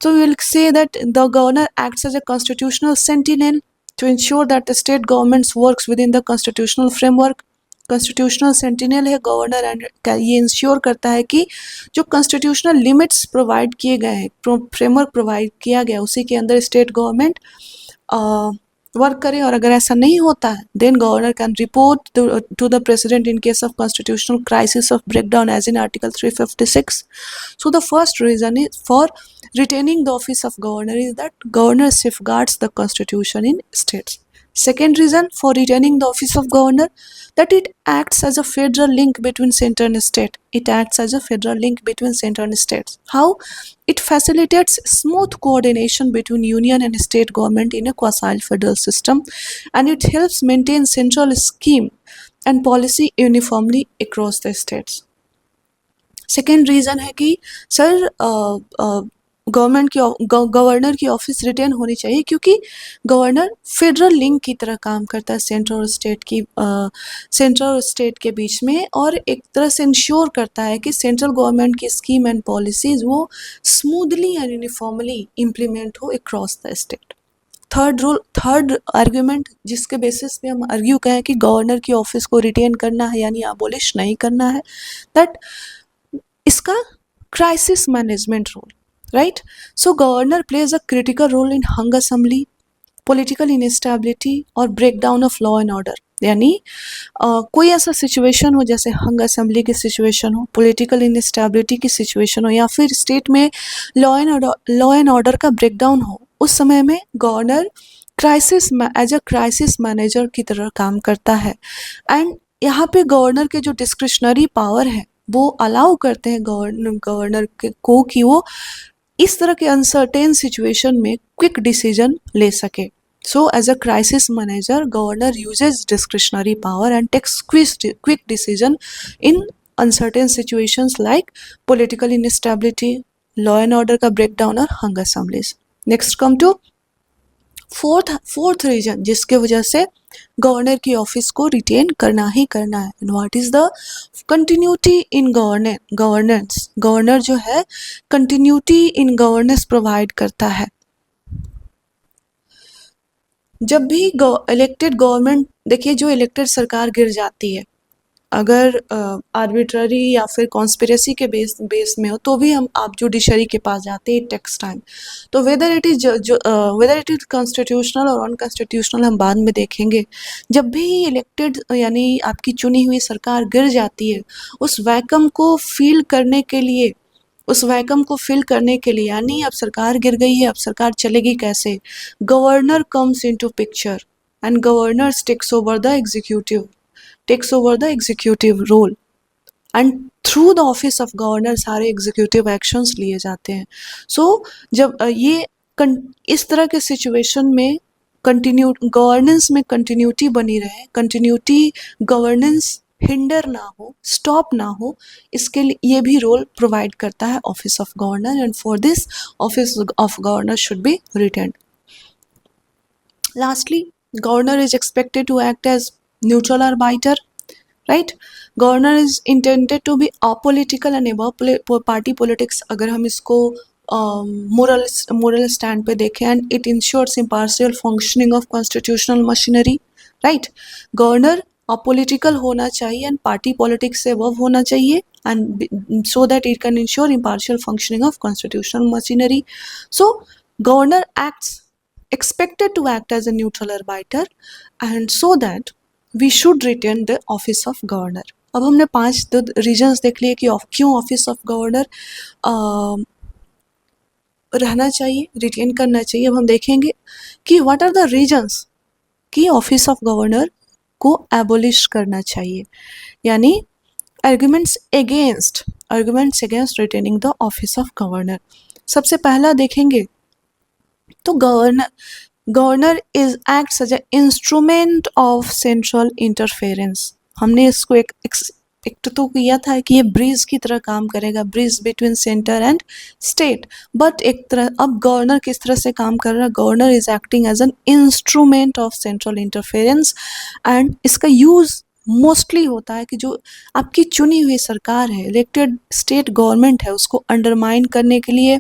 So we will say that the governor acts as a constitutional sentinel to ensure that the state governments works within the constitutional framework. Constitutional sentinel है governor, and ये ensure करता है कि जो constitutional limits provide किए गए हैं, framework provide किया गया, उसी के अंदर स्टेट गवर्नमेंट वर्क करे। और अगर ऐसा नहीं होता है, then governor can report to the president in case of constitutional crisis of breakdown as in article 356. So the first reason is for retaining the office of governor is that governor safeguards the constitution in states. Second reason for retaining the office of governor, that it acts as a federal link between center and state. It acts as a federal link between center and states. How? It facilitates smooth coordination between union and state government in a quasi-federal system, and it helps maintain central scheme and policy uniformly across the states. Second reason है कि sir government की governor की office retain होनी चाहिए, क्योंकि governor federal link की तरह काम करता है सेंट्रल और स्टेट के बीच में, और एक तरह से इंश्योर करता है कि सेंट्रल गवर्नमेंट की स्कीम एंड पॉलिसीज़ वो स्मूथली एंड यूनिफॉर्मली इम्प्लीमेंट हो across the state. Third argument जिसके बेसिस पे हम आर्ग्यू कहें कि गवर्नर की ऑफिस को रिटेन करना है यानी अबॉलिश नहीं करना है, दैट इसका crisis management role, right. So governor plays a critical role in hung assembly, political instability और breakdown of law and order. यानी कोई ऐसा सिचुएशन हो जैसे हंग असेंबली की सिचुएशन हो, पॉलिटिकल इनस्टेबिलिटी की सिचुएशन हो, या फिर स्टेट में लॉ एंड ऑर्डर का ब्रेकडाउन हो, उस समय में governor as a crisis manager की तरह काम करता है। एंड यहाँ पे गवर्नर के जो डिस्क्रिशनरी पावर है वो अलाउ करते हैं गवर्नर को कि वो इस तरह के अनसर्टेन सिचुएशन में क्विक डिसीजन ले सके। So as a crisis manager governor uses discretionary power and takes quick decision in uncertain situations like political instability, law and order का ब्रेकडाउन और hung assemblies. Next come to fourth reason जिसके वजह से governor की office को retain करना ही करना है, and what is the continuity in governance. Governor जो है कंटिन्यूटी इन गवर्नेंस प्रोवाइड करता है। जब भी इलेक्टेड गवर्नमेंट, देखिए जो इलेक्टेड सरकार गिर जाती है, अगर आर्बिट्ररी या फिर कॉन्स्पिरेसी के बेस में हो तो भी आप जुडिशरी के पास जाते हैं, टेक्स टाइम। तो वेदर इट इज कॉन्स्टिट्यूशनल और अनकॉन्स्टिट्यूशनल हम बाद में देखेंगे। जब भी इलेक्टेड यानी आपकी चुनी हुई सरकार गिर जाती है, उस वैकम को फिल करने के लिए यानी अब सरकार गिर गई है, अब सरकार चलेगी कैसे, governor comes into picture and governor takes over the executive role, and through the office of governor सारे एग्जीक्यूटिव एक्शंस लिए जाते हैं। सो जब ये इस तरह के सिचुएशन में गवर्नेंस में कंटिन्यूटी बनी रहे, कंटिन्यूटी गवर्नेंस हिंडर ना हो, स्टॉप ना हो, इसके लिए ये भी रोल प्रोवाइड करता है office of governor, and for this office of governor should be retained. Lastly, governor is expected to act as neutral arbiter, right? Governor is intended to be apolitical and above party politics, अगर हम इसको moral stand पे देखें, and it ensures impartial functioning of constitutional machinery, right? Governor apolitical होना चाहिए and party politics से above होना चाहिए, and so that it can ensure impartial functioning of constitutional machinery. So governor expected to act as a neutral arbiter, and so that we should retain the office of governor. अब हमने 5 regions देख लिए कि क्यों office of governor रहना चाहिए, retain करना चाहिए। अब हम देखेंगे कि व्हाट आर द रीजन्स कि ऑफिस ऑफ गवर्नर को एबोलिश करना चाहिए, यानी arguments against retaining the office of governor. सबसे पहला देखेंगे तो governor acts as a instrument of central interference. हमने इसको एक तो किया था कि ये ब्रिज की तरह काम करेगा, bridge between centre and state, but एक तरह अब गवर्नर किस तरह से काम कर रहा है, governor is acting as an instrument of central interference, and इसका यूज मोस्टली होता है कि जो आपकी चुनी हुई सरकार है, इलेक्टेड स्टेट गवर्नमेंट है, उसको अंडरमाइन करने के लिए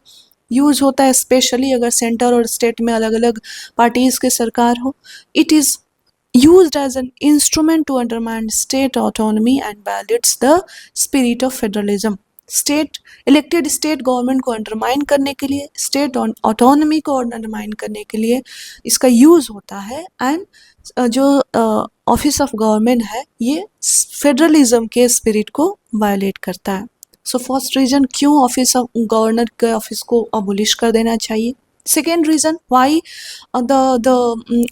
यूज होता है, स्पेशली अगर सेंटर और स्टेट में अलग अलग पार्टीज की सरकार हो। It is used as an instrument to undermine state autonomy and violates the spirit of federalism. State elected state government को अंडरमाइन करने के लिए, स्टेट ऑटोनॉमी को अंडरमाइन करने के लिए इसका यूज होता है। एंड जो ऑफिस ऑफ गवर्नमेंट है ये फेडरलिज्म के स्पिरिट को वायलेट करता है। सो फर्स्ट रीजन क्यों ऑफिस ऑफ गवर्नर के ऑफिस को अबोलिश कर देना चाहिए। Second reason why the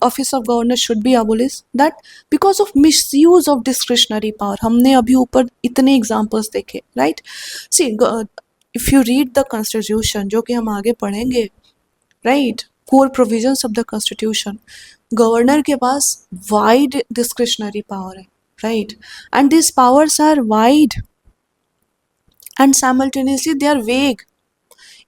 office of governor should be abolished, that because of misuse of discretionary power। हमने अभी ऊपर इतने एग्जांपल्स देखे, right. See if you read the constitution, जो कि हम आगे पढ़ेंगे, right, core provisions of the constitution, governor के पास वाइड डिस्क्रिशनरी पावर है, right, and this powers are wide and simultaneously they are vague.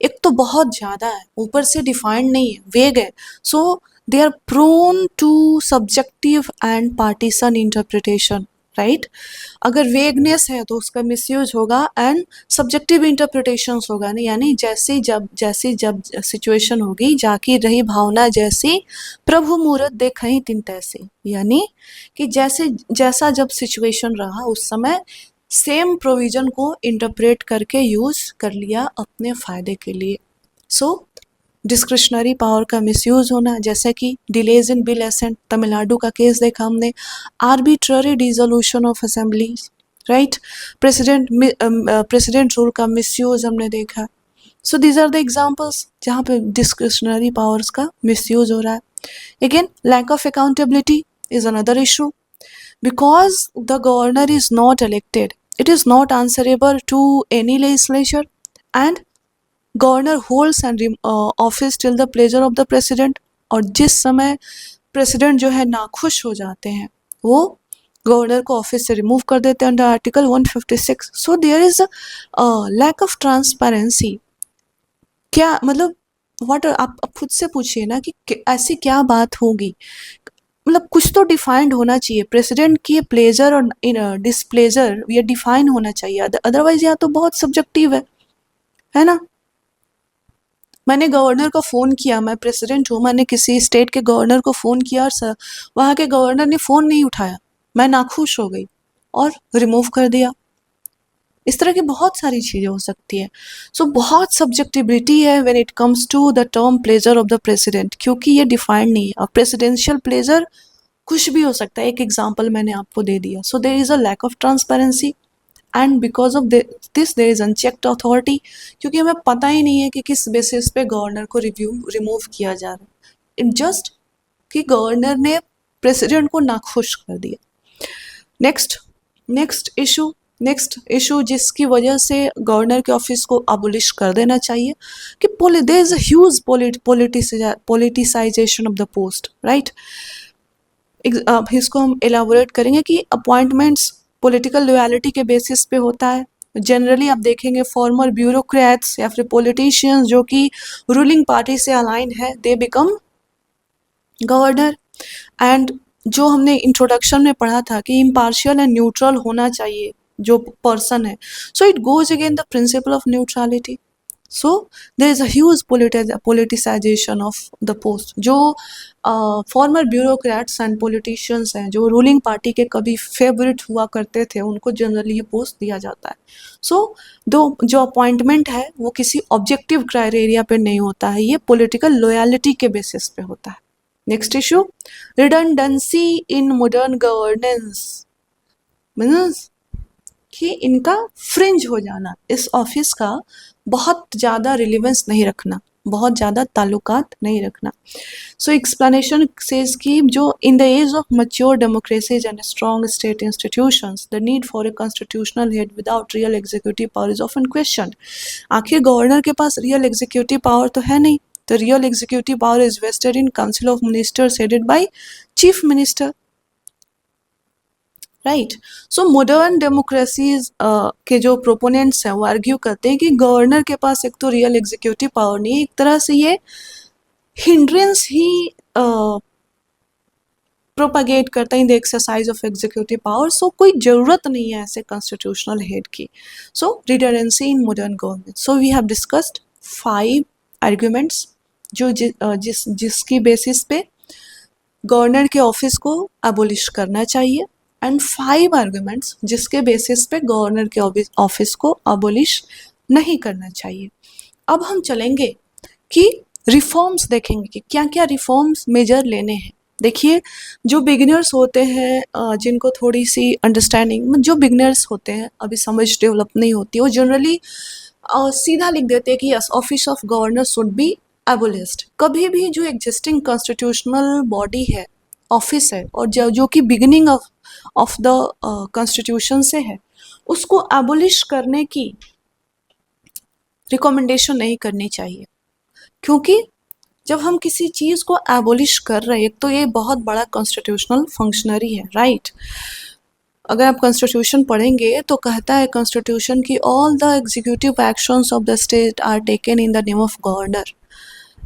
एक तो बहुत ज़्यादा है, ऊपर से डिफाइंड नहीं है, वेग है। So they are prone to subjective and partisan interpretation, right. अगर वेगनेस है तो उसका मिसयूज होगा एंड सब्जेक्टिव इंटरप्रिटेशंस होगा, नहीं, यानी जैसी जब सिचुएशन होगी, जाकी रही भावना जैसी प्रभु मुहूर्त देखहीं तिन तैसी, यानी कि जैसा जब सिचुएशन रहा उस समय सेम प्रोविजन को इंटरप्रेट करके यूज कर लिया अपने फायदे के लिए। सो डिस्क्रिशनरी पावर का मिसयूज होना, जैसे कि delays in bill assent, Tamil Nadu का केस देखा हमने, arbitrary dissolution of assembly, right, president rule का मिसयूज हमने देखा। So these are the examples जहाँ पे डिस्क्रिशनरी पावर्स का मिसयूज हो रहा है। Again lack of accountability is another issue, because the governor is not elected, it is not answerable to any legislature, and governor holds and office till the pleasure of the president। और जिस समय president जो है नाखुश हो जाते हैं वो गवर्नर को ऑफिस से रिमूव कर देते हैं under article 156। So there is lack of transparency. क्या मतलब व्हाट, आप खुद से पूछिए ना कि ऐसी क्या बात होगी, मतलब कुछ तो डिफाइंड होना चाहिए। प्रेसिडेंट की प्लेजर और डिसप्लेजर ये डिफाइन होना चाहिए, अदरवाइज यहाँ तो बहुत सब्जेक्टिव है ना। मैंने गवर्नर को फ़ोन किया, मैं प्रेसिडेंट हूँ, मैंने किसी स्टेट के गवर्नर को फ़ोन किया और सर वहाँ के गवर्नर ने फ़ोन नहीं उठाया, मैं नाखुश हो गई और रिमूव कर दिया। इस तरह की बहुत सारी चीज़ें हो सकती है। सो बहुत सब्जेक्टिविटी है when it comes to the term pleasure of the president, क्योंकि ये डिफाइंड नहीं है। और प्रेसिडेंशियल प्लेजर कुछ भी हो सकता है, एक एग्जांपल मैंने आपको दे दिया। So there is a lack of transparency and because of this there is unchecked authority, क्योंकि हमें पता ही नहीं है कि किस बेसिस पे गवर्नर को रिमूव किया जा रहा है, जस्ट कि गवर्नर ने प्रेसिडेंट को नाखुश कर दिया। नेक्स्ट इशू जिसकी वजह से गवर्नर के ऑफिस को अबोलिश कर देना चाहिए कि there is a huge politicisation of the post, right. इसको हम एलाबोरेट करेंगे कि अपॉइंटमेंट्स पॉलिटिकल लॉयल्टी के बेसिस पे होता है। जनरली आप देखेंगे फॉर्मर ब्यूरोक्रेट्स या फिर पॉलिटिशियंस जो कि रूलिंग पार्टी से अलाइन है, दे बिकम गवर्नर। एंड जो हमने इंट्रोडक्शन में पढ़ा था कि इम्पार्शियल एंड न्यूट्रल होना चाहिए जो पर्सन है, so it goes against the principle of neutrality. So there is a huge politicisation of the post. जो फॉर्मर ब्यूरोक्रेट्स एंड पॉलिटिशियंस हैं जो रूलिंग पार्टी के कभी फेवरेट हुआ करते थे, उनको जनरली ये पोस्ट दिया जाता है। सो जो अपॉइंटमेंट है वो किसी ऑब्जेक्टिव क्राइटेरिया पे नहीं होता है, ये पॉलिटिकल लॉयल्टी के बेसिस पे होता है। Next issue, redundancy in modern governance, means कि इनका फ्रिंज हो जाना, इस ऑफिस का बहुत ज़्यादा रिलेवेंस नहीं रखना, बहुत ज़्यादा ताल्लुकात नहीं रखना। सो एक्सप्लेनेशन सेज कि जो in the age of mature democracies and strong state institutions the need for a constitutional head without real executive power is often question. आखिर गवर्नर के पास रियल एग्जीक्यूटिव पावर तो है नहीं, the real executive power is vested in council of ministers headed by chief minister, right। so modern democracies के जो proponents हैं वो आर्ग्यू करते हैं कि गवर्नर के पास एक तो रियल एग्जीक्यूटिव पावर नहीं है, एक तरह से ये हिंड्रेंस ही प्रोपागेट करता है in the exercise of executive power. So कोई ज़रूरत नहीं है ऐसे कॉन्स्टिट्यूशनल हेड की। So redundancy in modern government. So we have discussed 5 arguments जो जिसकी बेसिस पे गवर्नर के ऑफिस को एबोलिश करना चाहिए, एंड 5 आर्गुमेंट्स जिसके बेसिस पे गवर्नर के ऑफिस को एबोलिश नहीं करना चाहिए। अब हम चलेंगे कि रिफॉर्म्स देखेंगे कि क्या क्या रिफॉर्म्स मेजर लेने हैं। देखिए, जो बिगिनर्स होते हैं, जिनको थोड़ी सी अंडरस्टैंडिंग, जो बिगिनर्स होते हैं, अभी समझ डेवलप नहीं होती, वो जनरली सीधा लिख देते हैं कि yes, office of governor should B abolished. कभी भी जो एग्जिस्टिंग कॉन्स्टिट्यूशनल बॉडी है, ऑफिस है, और जो कि बिगिनिंग ऑफ द कॉन्स्टिट्यूशन से है, उसको एबोलिश करने की रिकमेंडेशन नहीं करनी चाहिए। क्योंकि जब हम किसी चीज़ को एबोलिश कर रहे हैं, तो ये बहुत बड़ा कॉन्स्टिट्यूशनल फंक्शनरी है, राइट। अगर आप कॉन्स्टिट्यूशन पढ़ेंगे तो कहता है कॉन्स्टिट्यूशन की all the executive actions of the state are taken in the name of governor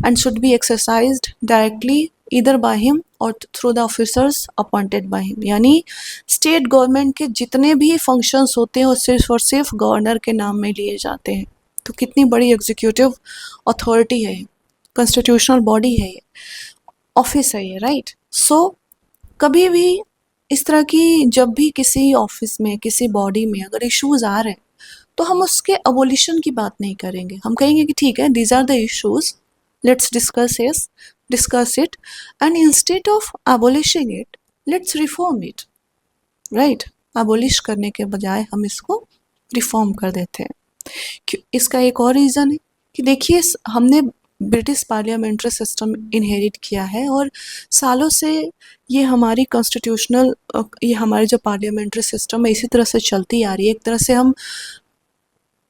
and should be exercised directly either by him और through the officers appointed by him. यानी state government के जितने भी functions होते हैं वो सिर्फ और सिर्फ गवर्नर के नाम में लिए जाते हैं। तो कितनी बड़ी एग्जीक्यूटिव अथॉरिटी है, कॉन्स्टिट्यूशनल बॉडी है, ये ऑफिस है ये, राइट। सो कभी भी इस तरह की, जब भी किसी ऑफिस में, किसी बॉडी में अगर इश्यूज आ रहे हैं, तो हम उसके अबोलिशन की बात नहीं करेंगे। हम कहेंगे कि ठीक है, these are the issues, let's discuss it, and instead of abolishing it, let's reform it, right. Abolish करने के बजाय हम इसको रिफॉर्म कर देते हैं। इसका एक और रीज़न है कि देखिए, हमने ब्रिटिश पार्लियामेंट्री सिस्टम इनहेरिट किया है, और सालों से ये हमारी कॉन्स्टिट्यूशनल, ये हमारी जो पार्लियामेंट्री सिस्टम है, इसी तरह से चलती आ रही है। एक तरह से हम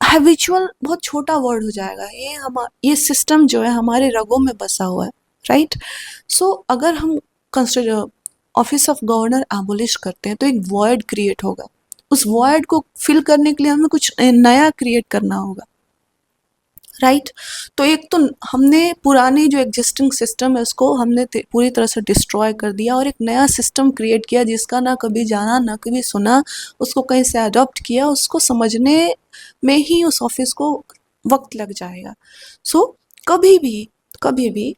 हैबिचुअल, बहुत छोटा वर्ड हो जाएगा, ये सिस्टम जो है हमारे रगों में बसा हुआ है, राइट। सो अगर हम ऑफिस ऑफ गवर्नर एबोलिश करते हैं तो एक वॉइड क्रिएट होगा। उस वॉइड को फिल करने के लिए हमें कुछ नया क्रिएट करना होगा, राइट। तो एक तो हमने पुरानी जो एग्जिस्टिंग सिस्टम है उसको हमने पूरी तरह से डिस्ट्रॉय कर दिया, और एक नया सिस्टम क्रिएट किया जिसका ना कभी जाना ना कभी सुना, उसको कहीं से अडॉप्ट किया, उसको समझने में ही उस ऑफिस को वक्त लग जाएगा। सो कभी भी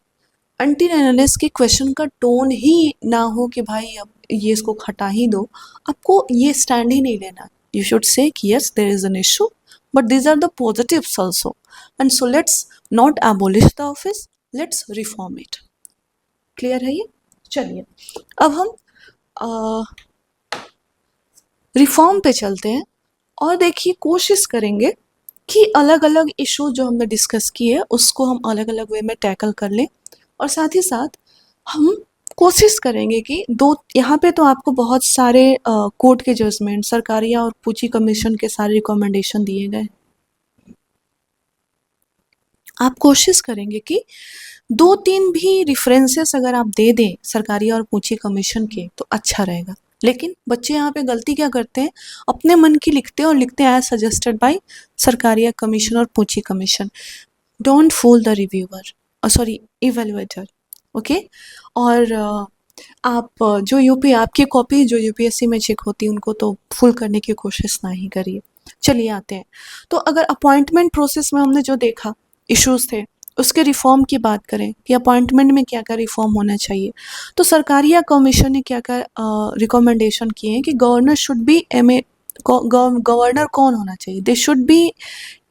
अनटिल एंड अनलेस की क्वेश्चन का टोन ही ना हो कि भाई अब ये इसको हटा ही दो, आपको ये स्टैंड ही नहीं लेना। यू शुड से कि yes, there is an issue, but these are the positives also, and so let's not abolish the office, let's reform it। Clear है ये? चलिए, अब हम रिफॉर्म पे चलते हैं, और देखिए कोशिश करेंगे कि अलग अलग इशू जो हमने डिस्कस किए उसको हम अलग अलग वे में टैकल कर लें, और साथ ही साथ हम कोशिश करेंगे कि यहाँ पे तो आपको बहुत सारे कोर्ट के जजमेंट, सरकारिया और पूंजी कमीशन के सारे रिकमेंडेशन दिए गए। आप कोशिश करेंगे कि 2-3 भी रेफरेंसेस अगर आप दे दें सरकारिया और पूंजी कमीशन के तो अच्छा रहेगा। लेकिन बच्चे यहाँ पे गलती क्या करते हैं, अपने मन की लिखते हैं और लिखते हैं as suggested by Sarkaria commission और Punchhi commission. Don't fool the reviewer, sorry evaluator, okay. और आप जो आपकी कॉपी जो यूपीएससी में चेक होती है उनको तो फुल करने की कोशिश ना ही करिए। चलिए आते हैं, तो अगर अपॉइंटमेंट प्रोसेस में हमने जो देखा इश्यूज थे उसके रिफॉर्म की बात करें कि अपॉइंटमेंट में क्या क्या रिफॉर्म होना चाहिए, तो सरकारिया कमीशन ने क्या क्या रिकमेंडेशन किए हैं कि गवर्नर शुड बी गवर्नर कौन होना चाहिए, they should be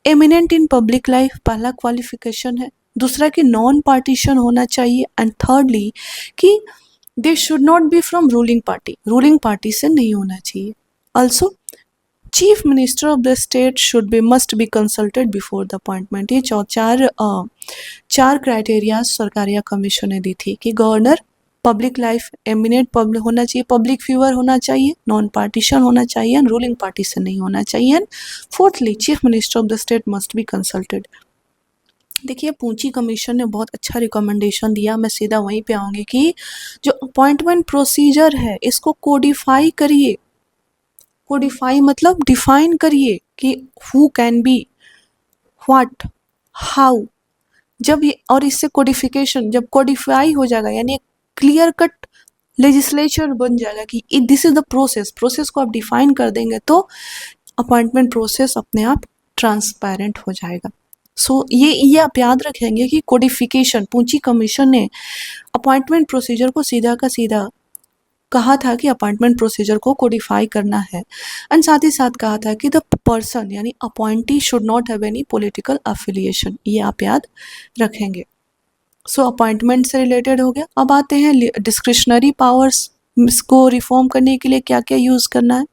eminent in public life, पहला क्वालिफिकेशन है। दूसरा कि नॉन पार्टीशन होना चाहिए, एंड थर्डली कि they should not B from ruling party से नहीं होना चाहिए। Also chief minister of the state should be must be consulted before the appointment. ये चार क्राइटेरिया सरकारिया कमीशन ने दी थी कि governor public life eminent public होना चाहिए, पब्लिक फ्यूअर होना चाहिए, नॉन पार्टीशन होना चाहिए, एंड रूलिंग पार्टी से नहीं होना चाहिए, and fourthly chief minister of the state must be consulted. देखिए, पूंजी कमीशन ने बहुत अच्छा रिकमेंडेशन दिया। मैं सीधा वहीं पे आऊँगी कि जो अपॉइंटमेंट प्रोसीजर है इसको कोडिफाई करिए। कोडिफाई मतलब डिफाइन करिए कि who can be, what, how. जब ये, और इससे कोडिफिकेशन जब कोडिफाई हो जाएगा यानी एक क्लियर कट लेजिस्लेचर बन जाएगा कि दिस इज द प्रोसेस को आप डिफाइन कर देंगे तो अपॉइंटमेंट प्रोसेस अपने आप ट्रांसपेरेंट हो जाएगा। ये आप याद रखेंगे कि कोडिफिकेशन, पूंजी कमीशन ने अपॉइंटमेंट प्रोसीजर को सीधा का सीधा कहा था कि अपॉइंटमेंट प्रोसीजर को कोडिफाई करना है, एंड साथ ही साथ कहा था कि द पर्सन यानी appointee should not have any political affiliation, ये आप याद रखेंगे। अपॉइंटमेंट से रिलेटेड हो गया। अब आते हैं डिस्क्रिशनरी पावर्स को रिफॉर्म करने के लिए क्या क्या यूज करना है।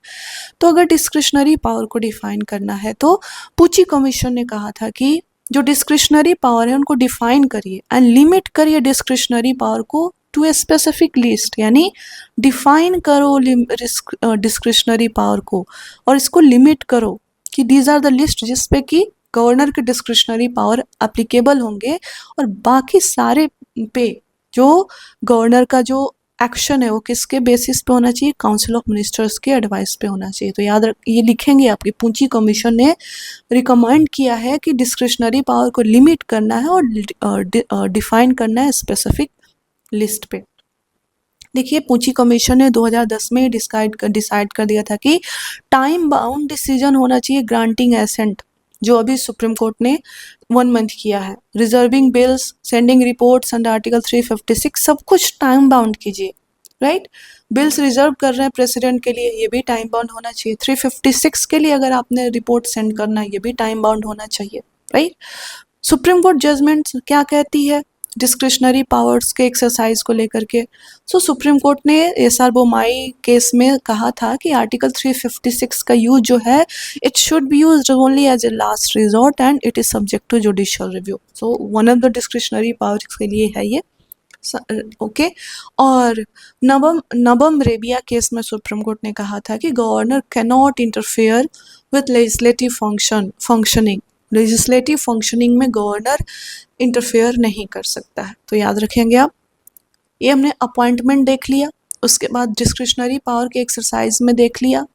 तो अगर डिस्क्रिशनरी पावर को डिफाइन करना है तो पूची कमीशन ने कहा था कि जो डिस्क्रिशनरी पावर है उनको डिफाइन करिए एंड लिमिट करिए डिस्क्रिशनरी पावर को टू ए स्पेसिफिक लिस्ट, यानी डिफाइन करो डिस्क्रिशनरी पावर को और इसको लिमिट करो कि दीज आर द लिस्ट जिसपे कि गवर्नर के डिस्क्रिशनरी पावर एप्लीकेबल होंगे और बाकी सारे पे जो गवर्नर का जो एक्शन है वो किसके बेसिस पे होना चाहिए, काउंसिल ऑफ मिनिस्टर्स के एडवाइस पे होना चाहिए। तो याद रख, ये लिखेंगे आपकी पूंजी कमीशन ने रिकमेंड किया है कि डिस्क्रिशनरी पावर को लिमिट करना है और डिफाइन करना है स्पेसिफिक लिस्ट पे। देखिए पूंजी कमीशन ने 2010 में डिसाइड कर दिया था कि टाइम बाउंड डिसीजन होना चाहिए ग्रांटिंग एसेंट, जो अभी सुप्रीम कोर्ट ने 1 मंथ किया है। Reserving bills, sending reports under article 356, सब कुछ टाइम बाउंड कीजिए, राइट। बिल्स रिजर्व कर रहे हैं प्रेसिडेंट के लिए, ये भी टाइम बाउंड होना चाहिए। 356 के लिए अगर आपने रिपोर्ट सेंड करना है, ये भी टाइम बाउंड होना चाहिए, राइट। सुप्रीम कोर्ट जजमेंट क्या कहती है डिस्क्रिशनरी पावर्स के एक्सरसाइज को लेकर के। सुप्रीम कोर्ट ने एसआर बोमाई केस में कहा था कि आर्टिकल 356 का यूज जो है it should be used only as a last resort and it is subject to judicial review. One of the discretionary powers के लिए है ये, ओके। और नबम रेबिया केस में सुप्रीम कोर्ट ने कहा था कि governor can not interfere with legislative functioning, legislative functioning में गवर्नर इंटरफेयर नहीं कर सकता है। तो याद रखेंगे आप। ये हमने अपॉइंटमेंट देख लिया, उसके बाद डिस्क्रिशनरी पावर के एक्सरसाइज में देख लिया।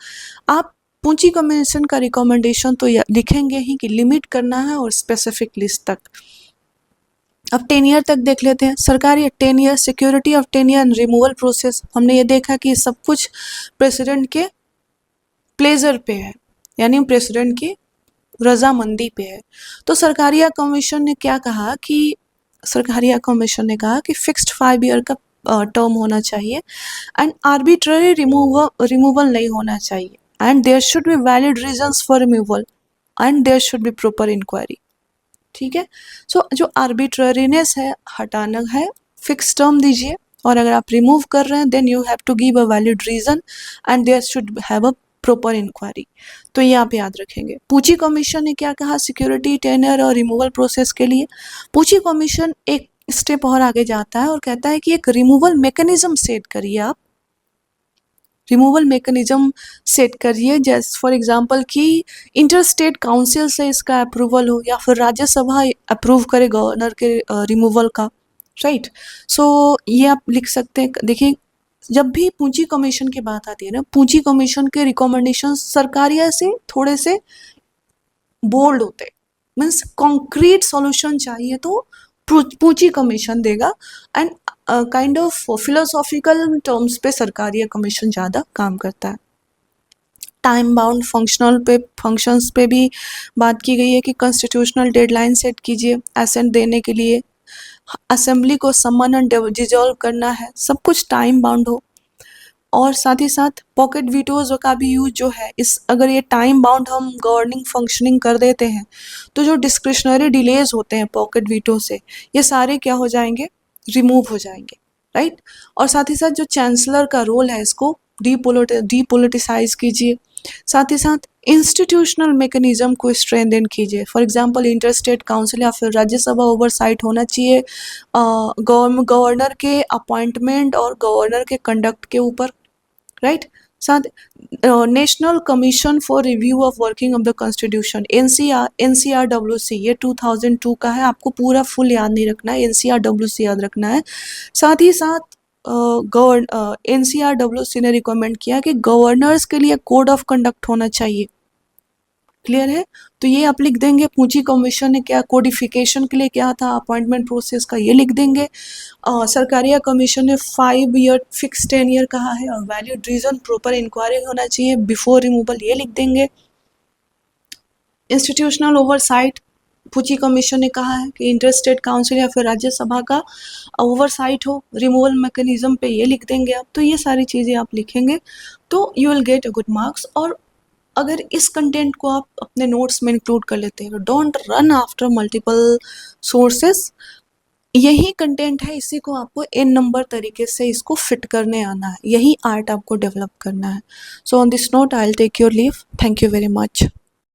आप पूंजी कमीशन का रिकमेंडेशन तो लिखेंगे ही कि लिमिट करना है और स्पेसिफिक लिस्ट तक। अब 10 ईयर तक देख लेते हैं। सरकारी 10 year, security of 10 year removal process, हमने ये देखा कि सब कुछ प्रेसिडेंट के प्लेजर पे है, यानी प्रेसिडेंट की रजामंदी पे है। तो सरकारिया कमीशन ने क्या कहा कि सरकारिया कमीशन ने कहा कि फिक्स्ड 5 ईयर का टर्म होना चाहिए एंड आर्बिट्ररी रिमूवल नहीं होना चाहिए and there should be valid reasons for removal and there should be proper inquiry. ठीक है। जो आर्बिट्ररीनेस है हटाना है, फिक्स टर्म दीजिए, और अगर आप रिमूव कर रहे हैं then you have to give a valid reason and there should have a proper inquiry. तो ये आप याद रखेंगे। पूंजी कमीशन ने क्या कहा सिक्योरिटी, टेनर और रिमूवल प्रोसेस के लिए। पूंजी कमीशन एक स्टेप और आगे जाता है और कहता है कि एक रिमूवल मैकेनिज्म सेट करिए। आप रिमूवल मैकेनिज्म सेट करिए, जैसे फॉर एग्जांपल कि इंटर स्टेट काउंसिल से इसका अप्रूवल हो या फिर राज्यसभा अप्रूव करे गवर्नर के रिमूवल का, राइट। ये आप लिख सकते हैं। देखिए जब भी पूंजी कमीशन की बात आती है ना, पूंजी कमीशन के रिकमेंडेशन सरकारिया से थोड़े से बोल्ड होते हैं, मीन्स कॉन्क्रीट सॉल्यूशन चाहिए तो पूंजी कमीशन देगा and kind of philosophical terms पे सरकारिया कमीशन ज़्यादा काम करता है। टाइम बाउंड फंक्शंस पे भी बात की गई है कि कॉन्स्टिट्यूशनल डेडलाइन सेट कीजिए एसेंट देने के लिए, असेंबली को समन एंड डिसॉल्व करना है, सब कुछ टाइम बाउंड हो। और साथ ही साथ पॉकेट वीटोज का भी यूज जो है, इस अगर ये टाइम बाउंड हम गवर्निंग फंक्शनिंग कर देते हैं तो जो डिस्क्रिशनरी डिलेज होते हैं पॉकेट वीटो से, ये सारे क्या हो जाएंगे, रिमूव हो जाएंगे, राइट। और साथ ही साथ जो चांसलर का रोल है इसको डीपोलिटिसाइज कीजिए। साथ ही साथ इंस्टीट्यूशनल मैकेनिज्म को स्ट्रेंथन कीजिए। For example inter state council या फिर राज्यसभा ओवरसाइट होना चाहिए गवर्नर के अपॉइंटमेंट और गवर्नर के कंडक्ट के ऊपर, राइट। साथ national commission for review of working of the constitution, NCRWC, ये 2002 का है, आपको पूरा फुल याद नहीं रखना है, NCRWC याद रखना है। साथ ही साथ NCRWC ने रिकमेंड किया कि गवर्नर्स के लिए कोड ऑफ कंडक्ट होना चाहिए। क्लियर है। तो ये आप लिख देंगे। पूंजी कमीशन ने क्या कोडिफिकेशन के लिए क्या था, अपॉइंटमेंट प्रोसेस का, ये लिख देंगे। सरकारिया कमीशन ने 5 ईयर फिक्स 10 ईयर कहा है और वैलिड रीजन प्रॉपर इंक्वायरी होना चाहिए बिफोर रिमूवल, ये लिख देंगे। इंस्टीट्यूशनल ओवरसाइट पूची कमीशन ने कहा है कि इंटर स्टेट काउंसिल या फिर राज्यसभा का ओवरसाइट हो, रिमूवल मैकेनिज्म पे ये लिख देंगे आप। तो ये सारी चीज़ें आप लिखेंगे तो you will get a good marks. और अगर इस कंटेंट को आप अपने नोट्स में इंक्लूड कर लेते हैं, don't run after multiple sources, यही कंटेंट है, इसी को आपको इन नंबर तरीके से इसको फिट करने आना है, यही आर्ट आपको डेवलप करना है। So on this note I will take your leave. Thank you very much.